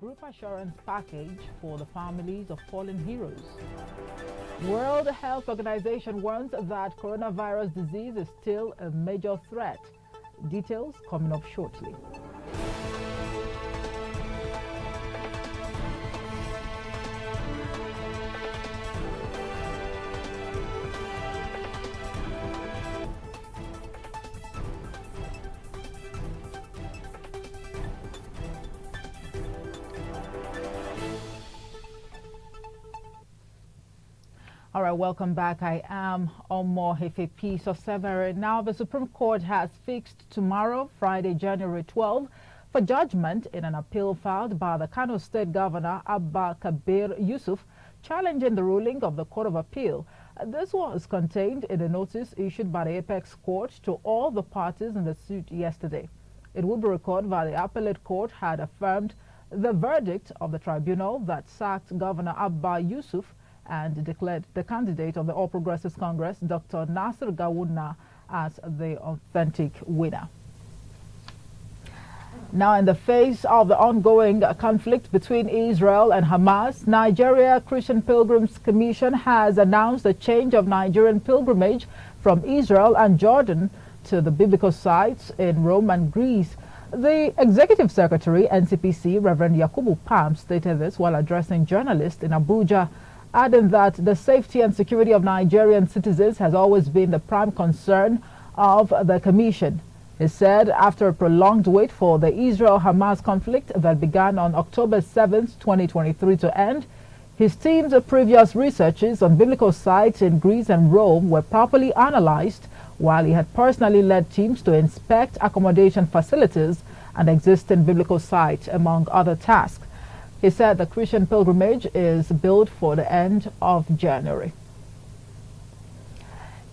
Group assurance package for the families of fallen heroes. World Health Organization warns that coronavirus disease is still a major threat. Details coming up shortly. All right, welcome back. I am Omo Hefepi Sosevere. Now, the Supreme Court has fixed tomorrow, Friday, January 12, for judgment in an appeal filed by the Kano State Governor Abba Kabir Yusuf, challenging the ruling of the Court of Appeal. This was contained in a notice issued by the Apex Court to all the parties in the suit yesterday. It will be recorded that the appellate court had affirmed the verdict of the tribunal that sacked Governor Abba Yusuf and declared the candidate of the All Progressives Congress, Dr. Nasir Gawuna, as the authentic winner. Now, in the face of the ongoing conflict between Israel and Hamas, Nigeria Christian Pilgrims Commission has announced a change of Nigerian pilgrimage from Israel and Jordan to the biblical sites in Rome and Greece. The Executive Secretary, NCPC, Reverend Yakubu Pam, stated this while addressing journalists in Abuja, adding that the safety and security of Nigerian citizens has always been the prime concern of the Commission. He said after a prolonged wait for the Israel-Hamas conflict that began on October 7, 2023 to end, his team's previous researches on biblical sites in Greece and Rome were properly analyzed, while he had personally led teams to inspect accommodation facilities and existing biblical sites, among other tasks. He said the Christian pilgrimage is billed for the end of January.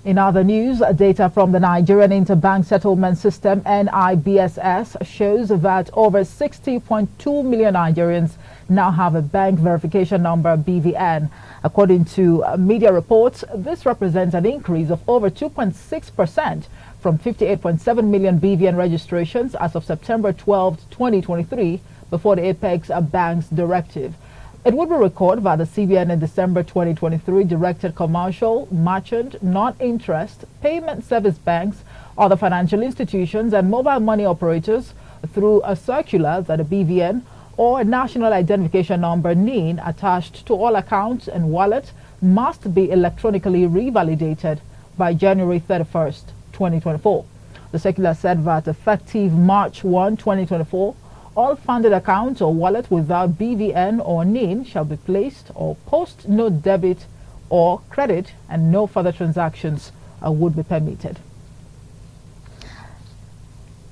In other news, data from the Nigerian Interbank Settlement System (NIBSS) shows that over 60.2 million Nigerians now have a bank verification number (BVN). According to media reports, this represents an increase of over 2.6% from 58.7 million BVN registrations as of September 12, 2023, before the Apex Bank's directive. It would be recorded that the CBN in December 2023 directed commercial, merchant, non-interest, payment service banks, other financial institutions, and mobile money operators through a circular that a BVN or a National Identification Number (NIN) attached to all accounts and wallets must be electronically revalidated by January 31st, 2024. The circular said that effective March 1, 2024, all funded accounts or wallet without BVN or NIN shall be placed or post no debit or credit, and no further transactions would be permitted.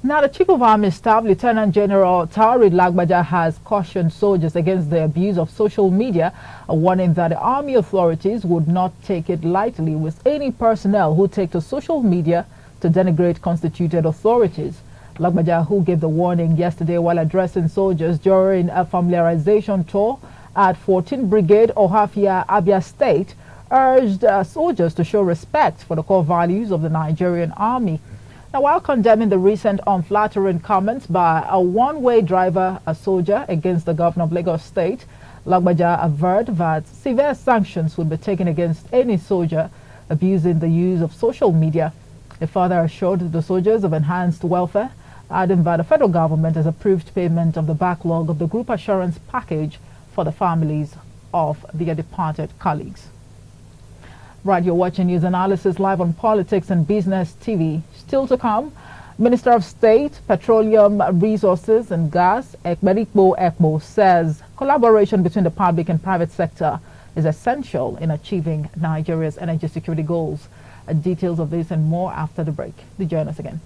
Now, the Chief of Army Staff, Lieutenant General Taoreed Lagbaja, has cautioned soldiers against the abuse of social media, warning that the Army authorities would not take it lightly with any personnel who take to social media to denigrate constituted authorities. Lagbaja, who gave the warning yesterday while addressing soldiers during a familiarization tour at 14th Brigade, Ohafia, Abia State, urged soldiers to show respect for the core values of the Nigerian Army. Now, while condemning the recent unflattering comments by a one-way driver, a soldier, against the governor of Lagos State, Lagbaja averred that severe sanctions would be taken against any soldier abusing the use of social media. He further assured the soldiers of enhanced welfare, adding that the federal government has approved payment of the backlog of the group assurance package for the families of their departed colleagues. Right, you're watching news analysis live on Politics and Business TV. Still to come, Minister of State, Petroleum Resources and Gas, Ekberikbo says collaboration between the public and private sector is essential in achieving Nigeria's energy security goals. Details of this and more after the break. Do join us again.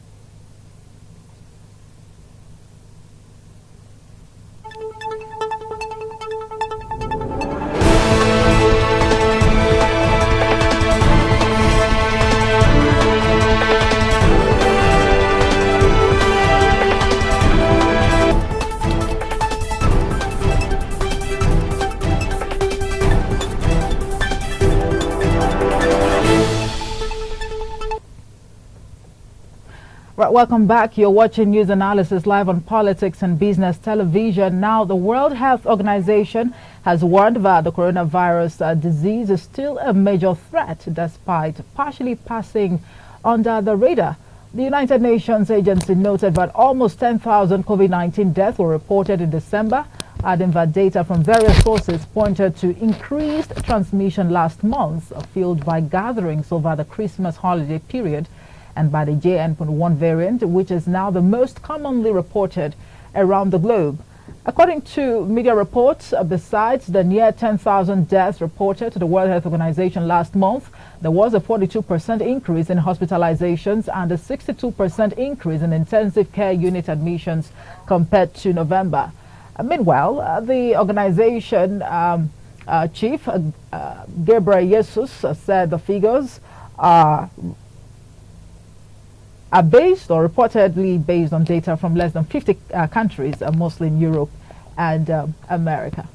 Right, welcome back. You're watching news analysis live on Politics and Business Television. Now, the World Health Organization has warned that the coronavirus disease is still a major threat despite partially passing under the radar. The United Nations agency noted that almost 10,000 COVID-19 deaths were reported in December, adding that data from various sources pointed to increased transmission last month, fueled by gatherings over the Christmas holiday period and by the JN.1 variant, which is now the most commonly reported around the globe. According to media reports, besides the near 10,000 deaths reported to the World Health Organization last month, there was a 42% increase in hospitalizations and a 62% increase in intensive care unit admissions compared to November. Meanwhile, the organization chief, Gabriel Jesus, said the figures are based or reportedly based on data from less than 50 countries, mostly in Europe and America.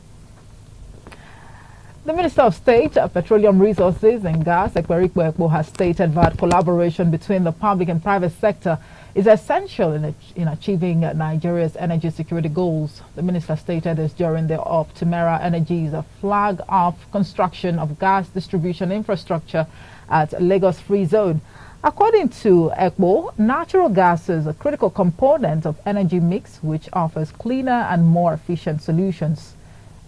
The Minister of State, Petroleum Resources and Gas, Ekwerikpe Ekpo, has stated that collaboration between the public and private sector is essential in achieving Nigeria's energy security goals. The minister stated this during the Optimera Energy's flag off construction of gas distribution infrastructure at Lagos Free Zone. According to Ekpo, natural gas is a critical component of energy mix which offers cleaner and more efficient solutions.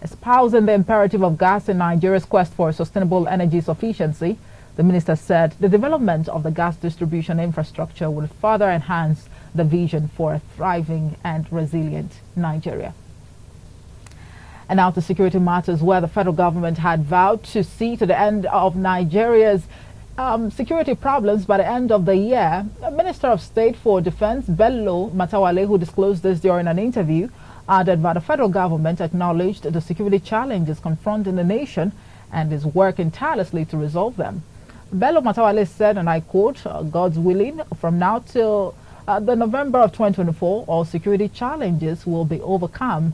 Espousing the imperative of gas in Nigeria's quest for sustainable energy sufficiency, the minister said the development of the gas distribution infrastructure will further enhance the vision for a thriving and resilient Nigeria. And now to security matters, where the federal government had vowed to see to the end of Nigeria's security problems by the end of the year. Minister of State for Defense Bello Matawale, who disclosed this during an interview, added that the federal government acknowledged the security challenges confronting the nation and is working tirelessly to resolve them. Bello Matawale said, and I quote, "God's willing, from now till the November of 2024, all security challenges will be overcome."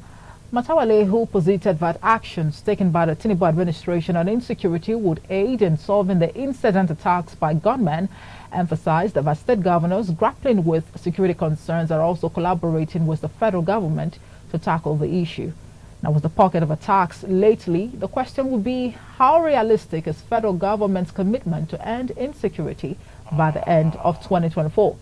Matawale, who posited that actions taken by the Tinubu administration on insecurity would aid in solving the incident attacks by gunmen, emphasized that state governors grappling with security concerns are also collaborating with the federal government to tackle the issue. Now, with the pocket of attacks lately, the question would be, how realistic is federal government's commitment to end insecurity by the end of 2024?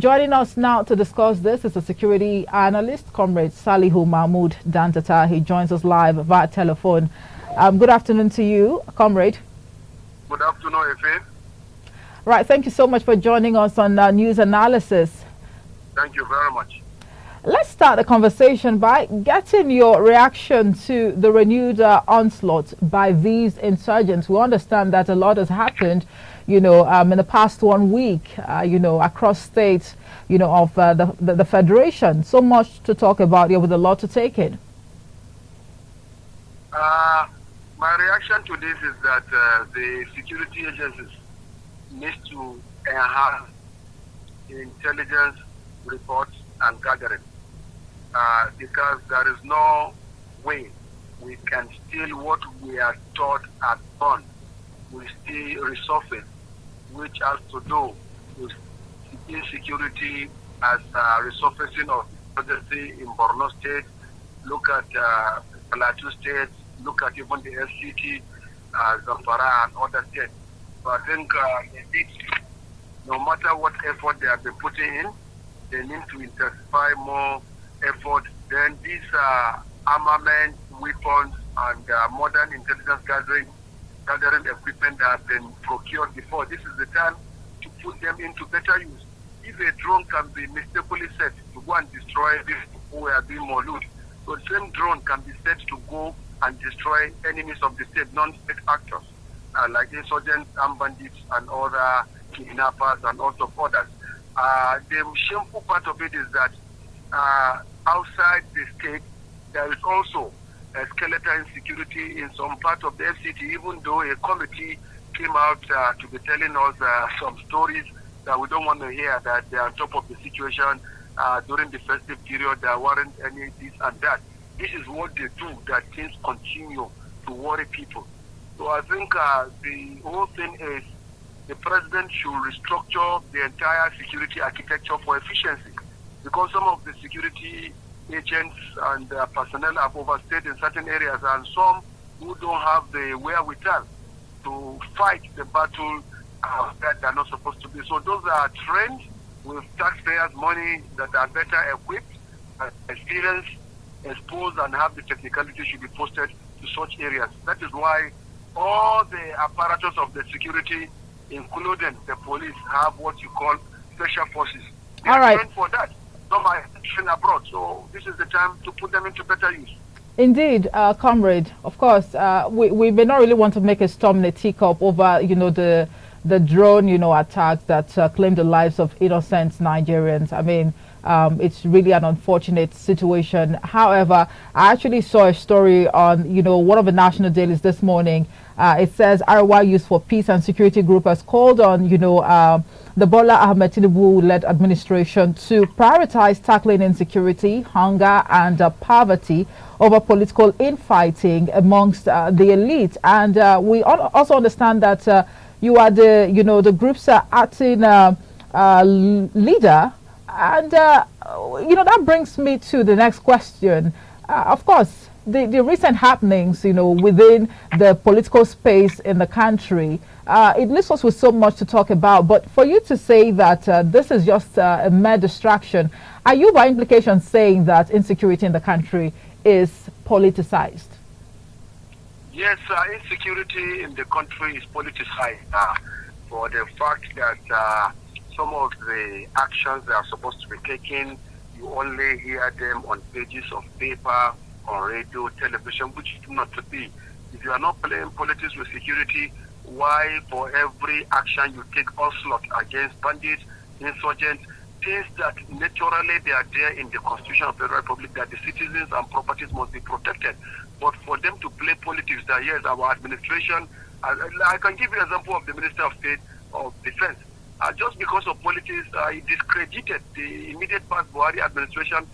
Joining us now to discuss this is a security analyst, Comrade Salihu Mahmood Dantata. He joins us live via telephone. Good afternoon to you, Comrade. Good afternoon, Efe. Right, thank you so much for joining us on News Analysis. Thank you very much. Let's start the conversation by getting your reaction to the renewed onslaught by these insurgents. We understand that a lot has happened, in the past 1 week, across states, of the Federation. So much to talk about here with a lot to take in. My reaction to this is that the security agencies need to enhance intelligence reports and gathering. Because there is no way we can steal what we are taught at done. We still resurface, which has to do with insecurity as resurfacing of emergency in Borno State. Look at Plateau State, look at even the FCT, Zamfara and other states. So I think no matter what effort they have been putting in, they need to intensify more effort. Then these armament, weapons, and modern intelligence gathering equipment that have been procured before. This is the time to put them into better use. If a drone can be mistakenly set to go and destroy these people who are being mauled, so the same drone can be set to go and destroy enemies of the state, non-state actors, like insurgents, armed bandits, and other kidnappers, and also others. The shameful part of it is that outside the state, there is also a skeletal insecurity in some part of the FCT, even though a committee came out to be telling us some stories that we don't want to hear, that they are on top of the situation during the festive period. There weren't any this and that. This is what they do, that things continue to worry people. So I think the whole thing is the president should restructure the entire security architecture for efficiency, because some of the security agents and personnel have overstayed in certain areas, and some who don't have the wherewithal to fight the battle that they're not supposed to be. So those are trained with taxpayers' money that are better equipped, experienced, exposed, and have the technicality should be posted to such areas. That is why all the apparatus of the security, including the police, have what you call special forces. They All are right. trained for that. Some are trained abroad. So this is the time to put them into better use. Indeed, comrade. Of course, we may not really want to make a storm in a teacup over, the drone, attacks that claim the lives of innocent Nigerians. I mean, it's really an unfortunate situation. However, I actually saw a story on, one of the national dailies this morning. It says Arawa Youth for Peace and Security Group has called on, the Bola Ahmed Tinubu-led administration to prioritize tackling insecurity, hunger, and poverty over political infighting amongst the elite. And we also understand that you are the group's acting leader. And, that brings me to the next question. Of course, the recent happenings, within the political space in the country, it leaves us with so much to talk about. But for you to say that this is just a mere distraction, are you by implication saying that insecurity in the country is politicized? Yes, insecurity in the country is politicized for the fact that some of the actions that are supposed to be taken, you only hear them on pages of paper, on radio, television, which is not to be. If you are not playing politics with security, why for every action you take onslaught against bandits, insurgents, things that naturally they are there in the Constitution of the Republic, that the citizens and properties must be protected. But for them to play politics, that yes, our administration, I can give you an example of the Minister of State of Defense. Just because of politics, he discredited the immediate past Buhari administration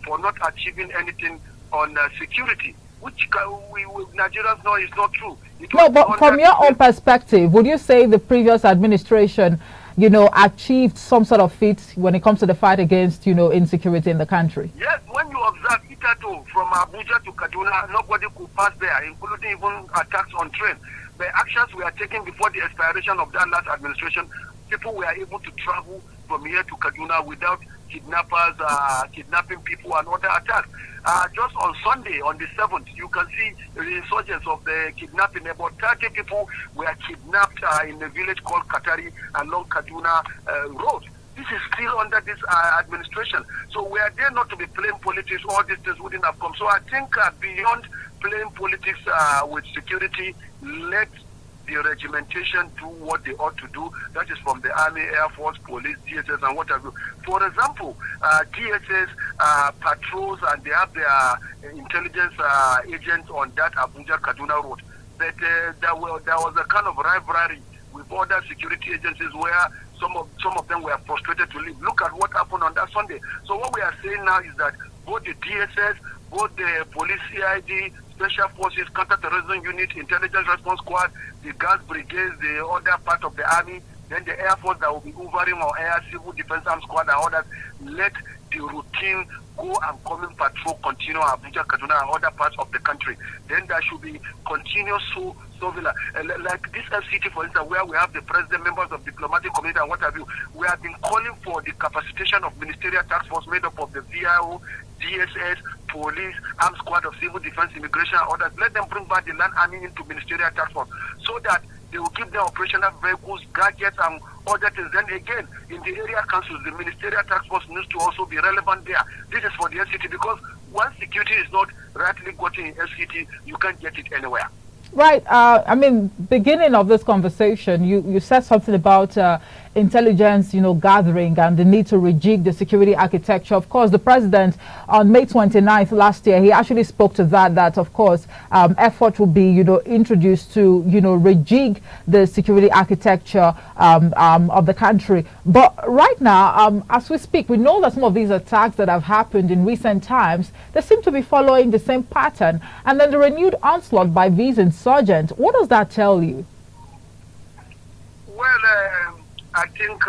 for not achieving anything on security, which we Nigerians know is not true. No, but from your own perspective, would you say the previous administration, achieved some sort of feat when it comes to the fight against, insecurity in the country? Yes, when you observe Itato from Abuja to Kaduna, nobody could pass there, including even attacks on train. The actions we are taking before the expiration of that last administration, people were able to travel from here to Kaduna without kidnappers kidnapping people and other attacks. Just on Sunday, on the 7th, you can see the resurgence of the kidnapping. About 30 people were kidnapped in a village called Katari along Kaduna Road. This is still under this administration. So we are there not to be playing politics. All these things wouldn't have come. So I think beyond playing politics with security, let the regimentation do what they ought to do. That is from the Army, Air Force, Police, DSS, and what have you. For example, DSS patrols and they have their intelligence agents on that Abuja-Kaduna road. But there was a kind of rivalry with other security agencies where some of them were frustrated to leave. Look at what happened on that Sunday. So what we are saying now is that both the DSS, both the police CID, Special Forces, Counter-Terrorism Unit, Intelligence Response Squad, the gas brigades, the other part of the Army, then the Air Force that will be hovering on air, Civil Defense Armed Squad and others, let the routine go and coming patrol continue Abuja, Kaduna and other parts of the country. Then there should be continuous surveillance. Like this FCT, for instance, where we have the president, members of diplomatic community and what have you, we have been calling for the capacitation of ministerial task force made up of the VIO, DSS, police, armed squad of civil defense, immigration and others. Let them bring back the land army into ministerial task force so that they will give them operational vehicles, gadgets and other things. Then again, in the area councils, the ministerial task force needs to also be relevant there. This is for the FCT because once security is not rightly gotten in FCT, you can't get it anywhere. Right. I mean, beginning of this conversation, you said something about intelligence, gathering and the need to rejig the security architecture. Of course, the president on May 29th last year, he actually spoke to that of course, effort will be, introduced to, rejig the security architecture of the country. But right now, as we speak, we know that some of these attacks that have happened in recent times, they seem to be following the same pattern. And then the renewed onslaught by these insurgents, what does that tell you? I think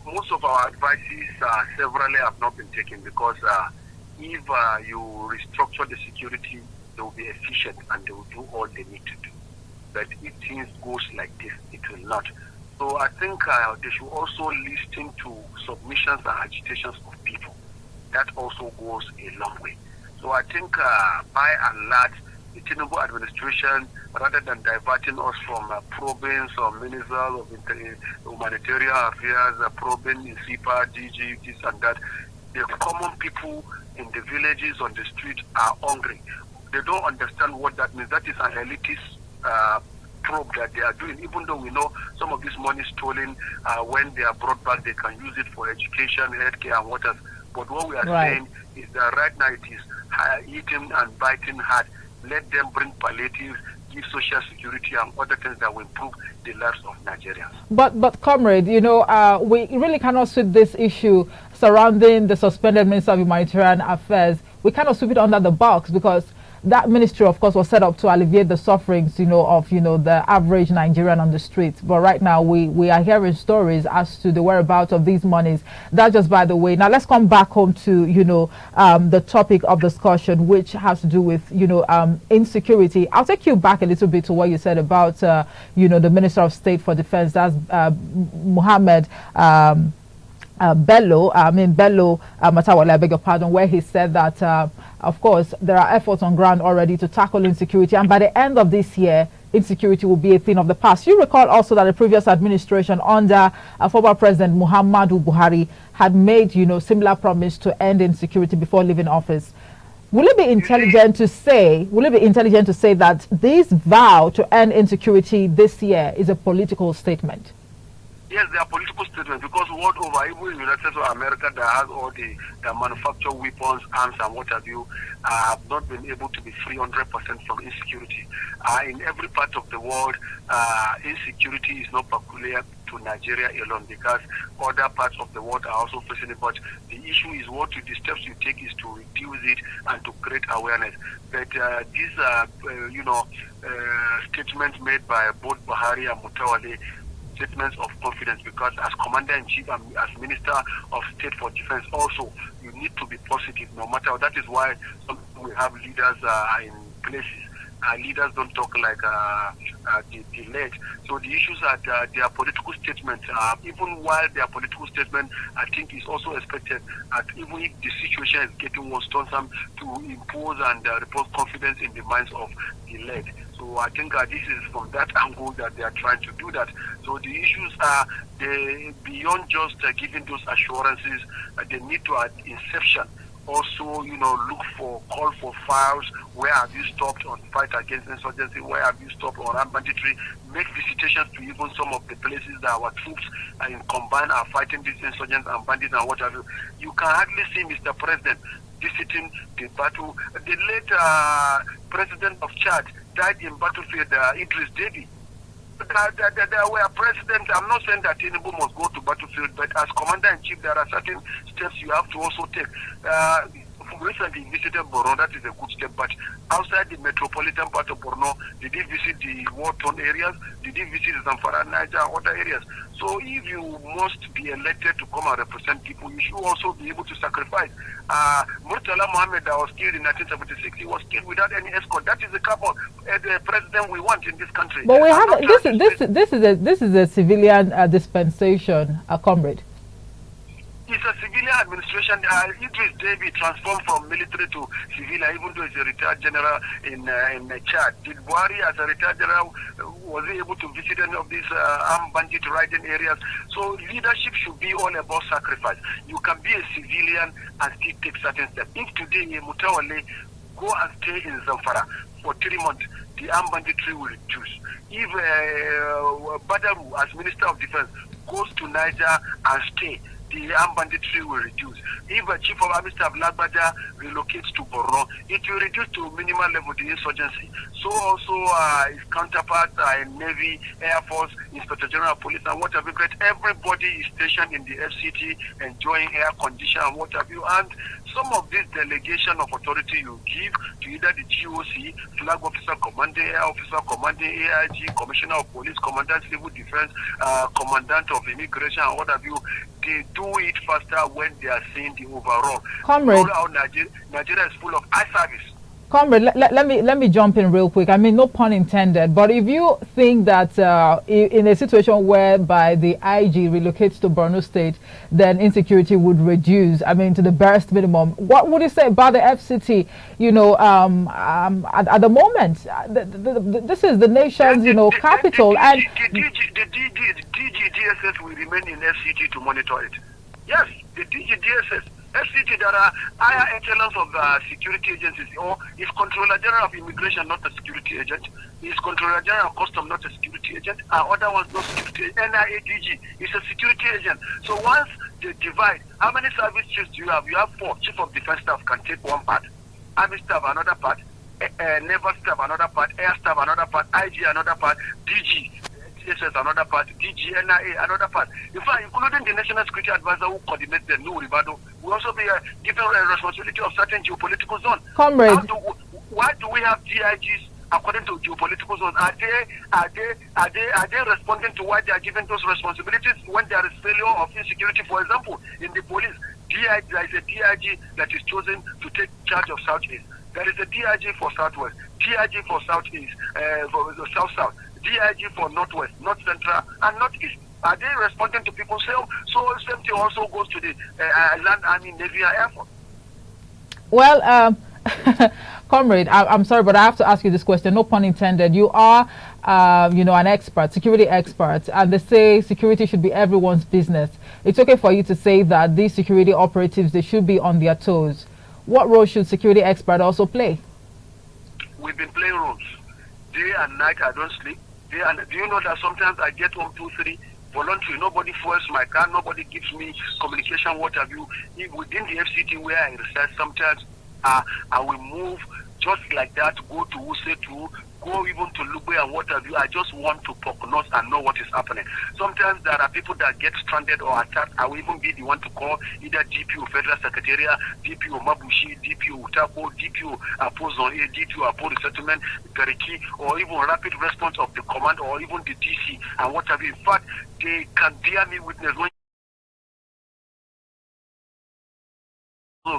most of our advices severally have not been taken because if you restructure the security, they will be efficient and they will do all they need to do. But if things goes like this, it will not. So I think they should also listen to submissions and agitations of people. That also goes a long way. So I think by and large, the Tinubu administration, rather than diverting us from probing some ministers of humanitarian affairs, probing in CIPA, DG, this and that, the common people in the villages on the street are hungry. They don't understand what that means. That is an elitist probe that they are doing, even though we know some of this money stolen, when they are brought back, they can use it for education, healthcare, and what else. But what we are saying is that right now it is eating and biting hard. Let them bring palliatives, give social security and other things that will improve the lives of Nigerians. But comrade, we really cannot sweep this issue surrounding the suspended Minister of Humanitarian Affairs. We cannot sweep it under the box because that ministry, of course, was set up to alleviate the sufferings, of the average Nigerian on the streets. But right now, we are hearing stories as to the whereabouts of these monies. That just by the way. Now, let's come back home to, the topic of discussion, which has to do with, insecurity. I'll take you back a little bit to what you said about, the Minister of State for Defense. That's Mohammed Bello Matawale, I beg your pardon, where he said that, of course, there are efforts on ground already to tackle insecurity, and by the end of this year, insecurity will be a thing of the past. You recall also that the previous administration under former President Muhammadu Buhari had made, similar promise to end insecurity before leaving office. Will it be intelligent to say that this vow to end insecurity this year is a political statement? Yes, they are political statements because world over, even in the United States of America, that has all the manufactured weapons, arms, and what have you, have not been able to be free 100% from insecurity. In every part of the world, insecurity is not peculiar to Nigeria alone because other parts of the world are also facing it. But the issue is the steps you take is to reduce it and to create awareness. But these, statements made by both Buhari and Mutawale, statements of confidence, because as Commander-in-Chief and as Minister of State for Defense also, you need to be positive no matter what. That is why we have leaders in places. Leaders don't talk like the led. So the issues are their political statements. Even while their political statement, I think is also expected, even if the situation is getting worse, to impose and repose confidence in the minds of the led. So I think this is from that angle that they are trying to do that. So the issues are beyond just giving those assurances. They need to, at inception, also, call for files. Where have you stopped on fight against insurgency? Where have you stopped on armed banditry? Make visitations to even some of the places that our troops in combined are fighting these insurgents and bandits and what have you. You can hardly see Mr. President visiting the battle. The late president of Chad died in battlefield, Idris Deby. There were presidents. I'm not saying that Tinubu must go to battlefield, but as Commander-in-Chief, there are certain steps you have to also take. Recently visited Borno, that is a good step, but outside the metropolitan part of Borno, did he visit the war-torn areas? Did he visit Zamfara, Niger, other areas? So if you must be elected to come and represent people, you should also be able to sacrifice. Murtala Mohammed that was killed in 1976, he was killed without any escort. That is the the president we want in this country. But we have this is a civilian dispensation, comrade. It's a civilian administration. Idris Deby transformed from military to civilian, even though he's a retired general in Chad. Did Buhari, as a retired general, was he able to visit any of these armed bandit riding areas? So leadership should be all about sacrifice. You can be a civilian and still take certain steps. If today Mutawale go and stay in Zamfara for 3 months, the armed banditry will reduce. If Badaru, as Minister of Defense, goes to Niger and stay, the armed banditry will reduce. If a chief of army staff Lagbaja relocates to Borno, it will reduce to minimal level the insurgency. So also his counterparts in Navy, Air Force, Inspector General of Police, and what have you. Everybody is stationed in the FCT, enjoying air condition and what have you. And some of this delegation of authority you give to either the GOC, Flag Officer Commanding, Air Officer Commanding, AIG, Commissioner of Police, Commandant Civil Defense, Commandant of Immigration, and what have you, they do it faster when they are seeing the overall. Comrade, Nigeria is full of eye service. Comrade, let me jump in real quick. I mean, no pun intended. But if you think that in a situation whereby the IG relocates to Borno State, then insecurity would reduce, I mean, to the barest minimum, what would you say about the FCT? You know, at the moment, this is the nation's, capital. And the DGDSS will remain in FCT to monitor it. Yes, the DGDSS. FCT, there are higher echelons of security agencies, or is Controller General of Immigration not a security agent? Is Controller General of Custom not a security agent? Other ones not security. NIADG is a security agent. So once they divide, how many service chiefs do you have? You have 4. Chief of Defense Staff can take one part, Army Staff another part, Naval Staff another part, Air Staff another part, IG another part, DG. DSS another part, DGNIA another part. In fact, including the National Security Advisor who coordinates the new Ribado, will also be given a responsibility of certain geopolitical zone. Comrade, why do we have DIGs according to geopolitical zone? Are they responding to why they are given those responsibilities when there is failure of insecurity? For example, in the police, there is a DIG that is chosen to take charge of Southeast. There is a DIG for Southwest, DIG for Southeast, for the South. DIG for Northwest, North Central, and Northeast. Are they responding to people? So same thing also goes to the Land Army, Navy, and Air Force. Well, Comrade, I'm sorry, but I have to ask you this question. No pun intended. You are, an expert, security expert, and they say security should be everyone's business. It's okay for you to say that these security operatives, they should be on their toes. What role should security expert also play? We've been playing roles. Day and night, I don't sleep. Do you know that sometimes I get 1, 2, 3 voluntary? Nobody fuels my car. Nobody gives me communication. What have you? Within the FCT where I reside, sometimes I will move just like that. Go to Wuse to go even to Lugbe and what have you. I just want to prognose and know what is happening. Sometimes there are people that get stranded or attacked. I will even be the one to call either DPO Federal Secretariat, DPO Mabushi, DPO Utako, DPO Apozon A, DPO Apo Resettlement, Gariki, or even rapid response of the command or even the DC and what have you. In fact, they can bear me witness when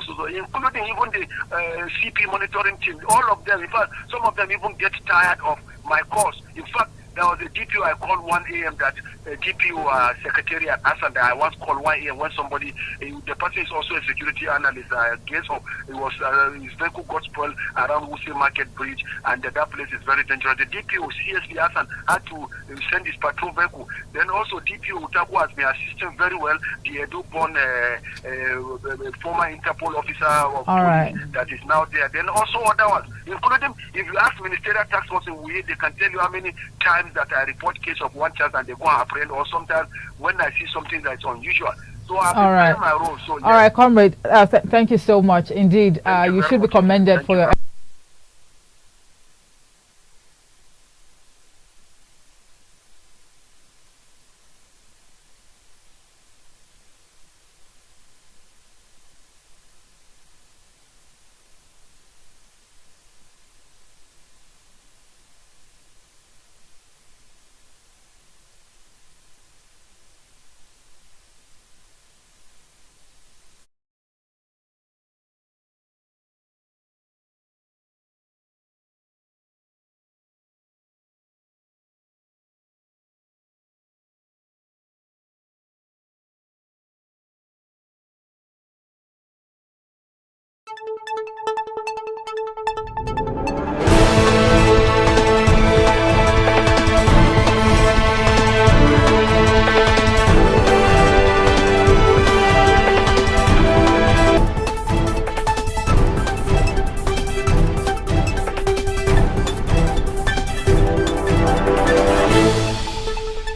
so including even the CP monitoring team, all of them. In fact, some of them even get tired of my calls. In fact, there was a DPO I called 1 a.m. that DPO Secretariat asked, and I once called 1 a.m. when somebody, the person is also a security analyst, guess of, it was his vehicle got spoiled around Wuse Market Bridge, and that place is very dangerous. The DPO CSP Hassan had to send his patrol vehicle. Then also DPO Utaku has been assisting very well. The Edo-born former Interpol officer of police that is now there. Then also other ones, including if you ask Ministerial Task Force in Wuyi, they can tell you how many times that I report case of one child and they go and apprehend, or sometimes when I see something that's unusual. So I've been playing my role. So, yes. All right, Comrade, thank you so much. Indeed, you should be commended for your